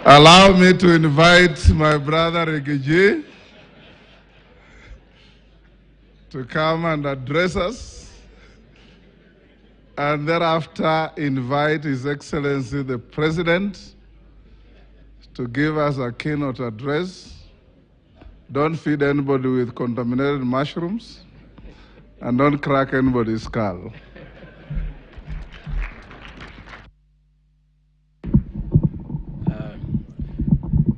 Allow me to invite my brother Rigathi to come and address us, and thereafter invite His Excellency the President to give us a keynote address. Don't feed anybody with contaminated mushrooms, and don't crack anybody's skull.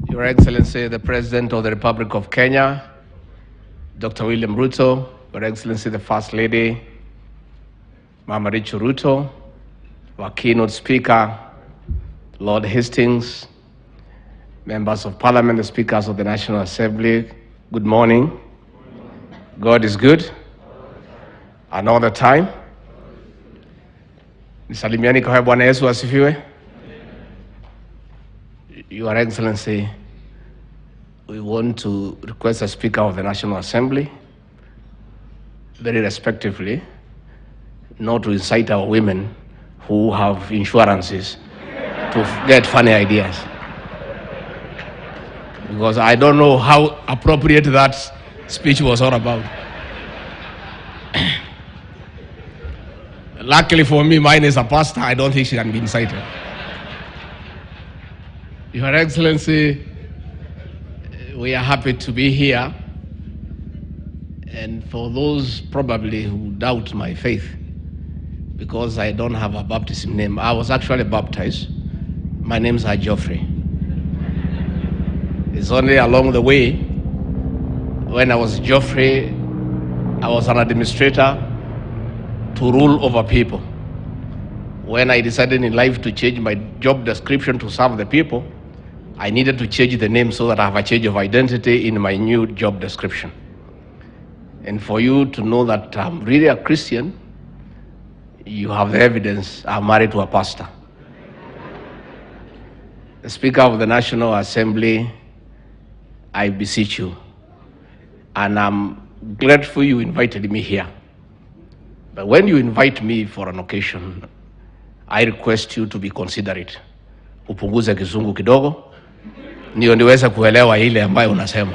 Your Excellency, the President of the Republic of Kenya, Dr. William Ruto, Your Excellency, the First Lady, Mama Richu Ruto, our keynote speaker, Lord Hastings, members of Parliament, the speakers of the National Assembly, good morning. God is good. Another time. Nisalimiani kwa Bwana Yesu asifiwe. Your Excellency, we want to request the Speaker of the National Assembly, very respectively, not to incite our women who have insurances to get funny ideas. Because I don't know how appropriate that speech was all about. Luckily for me, mine is a pastor. I don't think she can be incited. Your Excellency, we are happy to be here. And for those probably who doubt my faith, because I don't have a baptism name, I was actually baptized. My name's Geoffrey. It's only along the way, when I was Geoffrey, I was an administrator to rule over people. When I decided in life to change my job description to serve the people, I needed to change the name so that I have a change of identity in my new job description. And for you to know that I'm really a Christian, you have the evidence I'm married to a pastor. The Speaker of the National Assembly, I beseech you, and I'm grateful you invited me here. But when you invite me for an occasion, I request you to be considerate. Upunguze kizungu kidogo, ndio niweze kuelewa ile ambayo unasema.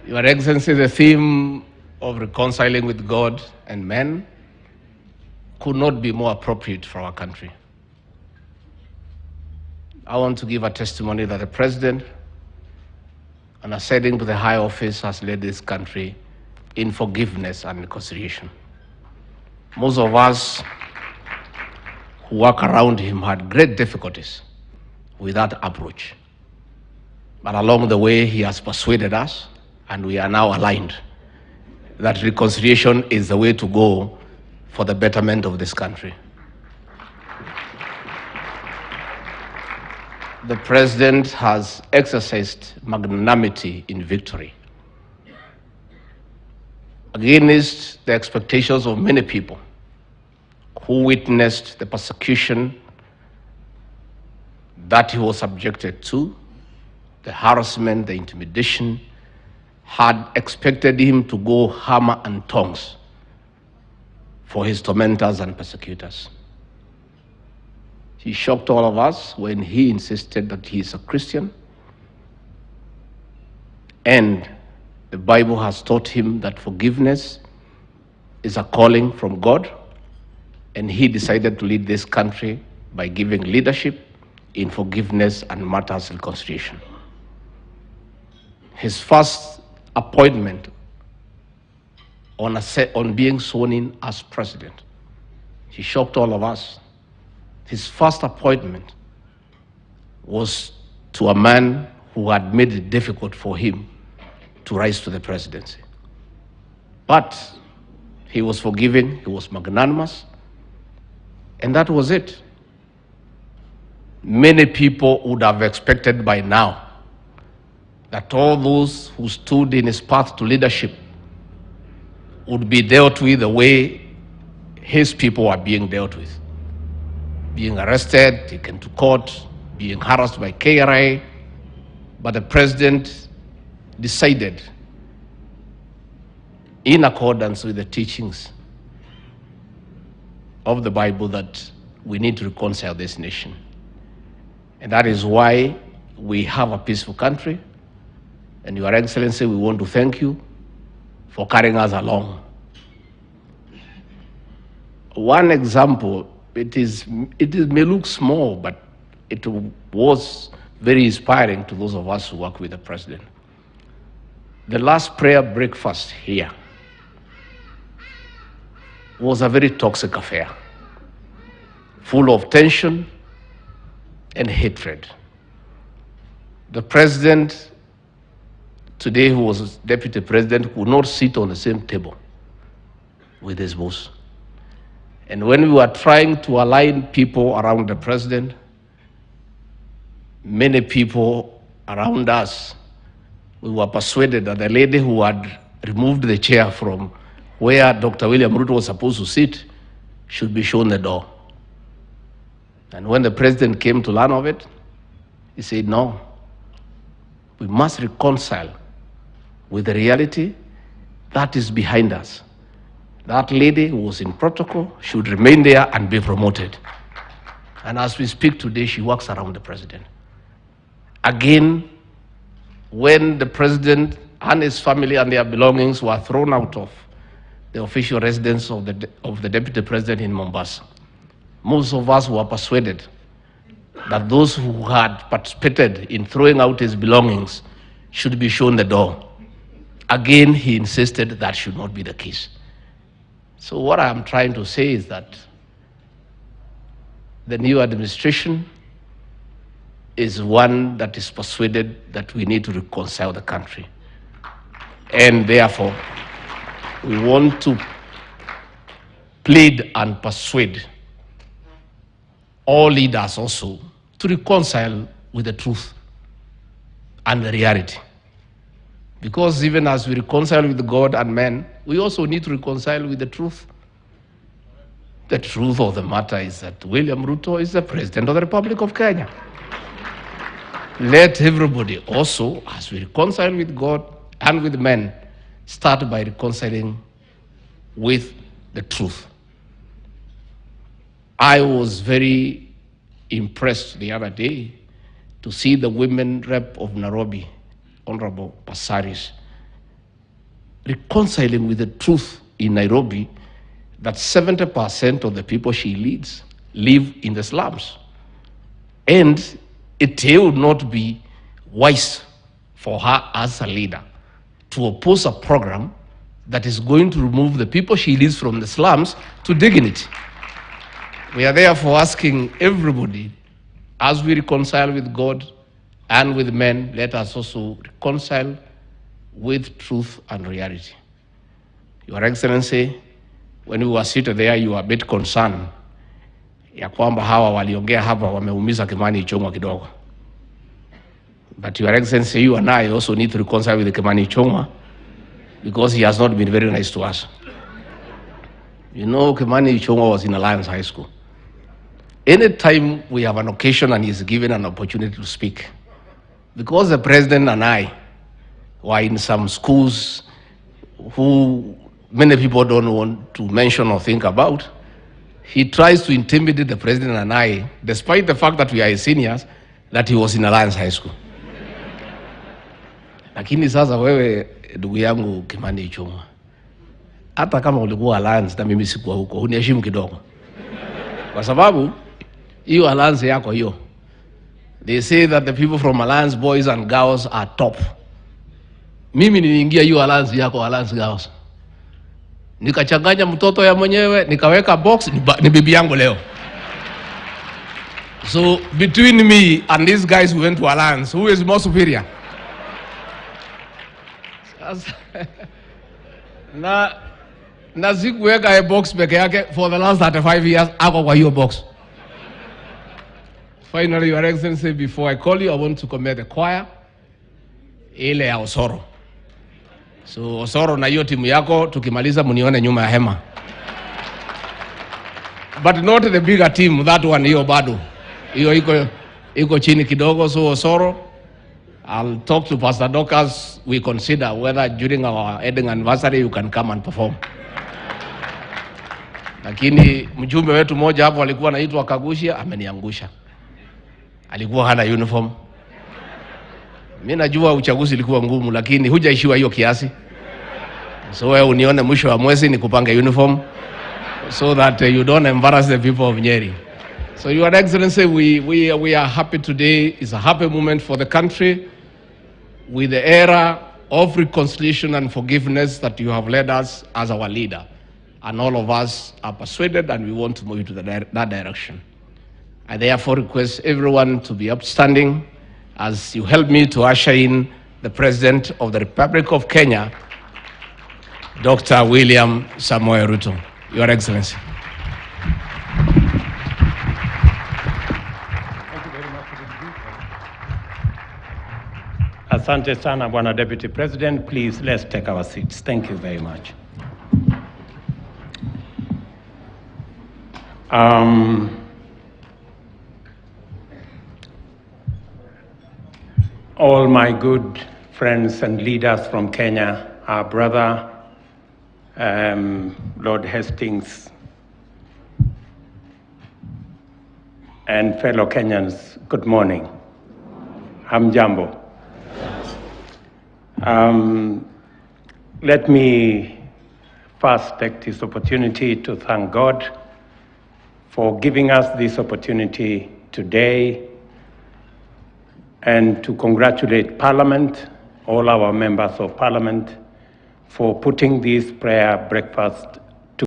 Your Excellency, the theme of reconciling with God and men could not be more appropriate for our country. I want to give a testimony that the President, and ascending to the high office, has led this country in forgiveness and reconciliation. Most of us who work around him had great difficulties with that approach. But along the way, he has persuaded us, and we are now aligned that reconciliation is the way to go for the betterment of this country. The President has exercised magnanimity in victory against the expectations of many people who witnessed the persecution that he was subjected to, the harassment, the intimidation, had expected him to go hammer and tongs for his tormentors and persecutors. He shocked all of us when he insisted that he is a Christian, and the Bible has taught him that forgiveness is a calling from God, and he decided to lead this country by giving leadership in forgiveness and matters of reconciliation. His first appointment on being sworn in as president, he shocked all of us. His first appointment was to a man who had made it difficult for him to rise to the presidency. But he was forgiving, he was magnanimous, and that was it. Many people would have expected by now that all those who stood in his path to leadership would be dealt with the way his people are being dealt with. Being arrested, taken to court, being harassed by KRA. But the president decided, in accordance with the teachings of the Bible, that we need to reconcile this nation. And that is why we have a peaceful country. And Your Excellency, we want to thank you for carrying us along. One example, it may look small, but it was very inspiring to those of us who work with the President. The last prayer breakfast here was a very toxic affair, full of tension and hatred. The President today, who was Deputy President, could not sit on the same table with his boss. And when we were trying to align people around the President, many people around us, we were persuaded that the lady who had removed the chair from where Dr. William Ruto was supposed to sit should be shown the door. And when the President came to learn of it, he said, no, we must reconcile with the reality that is behind us. That lady who was in protocol should remain there and be promoted. And as we speak today, she works around the President. Again, when the President and his family and their belongings were thrown out of the official residence of the Deputy President in Mombasa, most of us were persuaded that those who had participated in throwing out his belongings should be shown the door. Again, he insisted that should not be the case. So what I'm trying to say is that the new administration is one that is persuaded that we need to reconcile the country. And therefore, we want to plead and persuade all leaders also to reconcile with the truth and the reality. Because even as we reconcile with God and men, we also need to reconcile with the truth. The truth of the matter is that William Ruto is the President of the Republic of Kenya. Let everybody also, as we reconcile with God and with men, start by reconciling with the truth. I was very impressed the other day to see the women rep of Nairobi, Honorable Pasaris, reconciling with the truth in Nairobi that 70% of the people she leads live in the slums. And it would not be wise for her as a leader to oppose a program that is going to remove the people she leads from the slums to dignity. We are therefore asking everybody, as we reconcile with God and with men, let us also reconcile with truth and reality. Your Excellency, when we were seated there, you were a bit concerned ya kwamba hawa waliongea hapa wameumiza Kimani Ichung'wa kidogo. But Your Excellency, you and I also need to reconcile with Kimani Ichung'wa because he has not been very nice to us. You know, Kimani Ichung'wa was in Alliance High School. Anytime we have an occasion and he's given an opportunity to speak, because the President and I were in some schools who many people don't want to mention or think about, he tries to intimidate the President and I, despite the fact that we are seniors, that he was in Alliance High School. Lakini sasa wewe ndugu yangu Kimani Ichung'wa, hata kama ulikuwa Alliance na mimi sikuwa huko, uniheshimu kidogo. Kwa sababu hiyo Alliance yako hiyo, they say that the people from Alliance boys and girls are top. Mimi niliingia hiyo Alliance yako, Alliance girls, nikachanganya mtoto ya mwenyewe, nikaweka box, ni bibi yangu leo. So between me and these guys who went to Alliance, who is more superior? na sikuweka a box peke yake for the last 35 years, ako kwa hiyo box. Finally, Your Excellency, before I call you, I want to commend the choir, ile ya Osoro. So Osoro na hiyo timu yako, tukimaliza munione nyuma ya hema. But not the bigger team, that one hiyo bado. Hiyo iko chini kidogo. So Osoro, I'll talk to Pastor Docas. We consider whether during our wedding anniversary you can come and perform. Lakini mjumbe wetu moja hapo alikuwa anaitwa Kagushia, ameniangusha. alikuwa hana uniform. Mimi najua uchaguzi ilikuwa ngumu, lakini hujaishiwa hiyo kiasi. So wewe unione mwisho wa mwezi nikupange uniform so that you don't embarrass the people of Nyeri. So Your Excellency, we are happy today. It's a happy moment for the country with the era of reconciliation and forgiveness that you have led us as our leader. And all of us are persuaded and we want to move into that direction. I therefore request everyone to be upstanding as you help me to usher in the President of the Republic of Kenya, Dr. William Samoei Ruto. Your Excellency. Asante sana, Bwana Deputy President. Please, let's take our seats. Thank you very much. All my good friends and leaders from Kenya, our brother, Lord Hastings, and fellow Kenyans, good morning. Hamjambo. Let me first take this opportunity to thank God for giving us this opportunity today and to congratulate Parliament, all our members of Parliament, for putting this prayer breakfast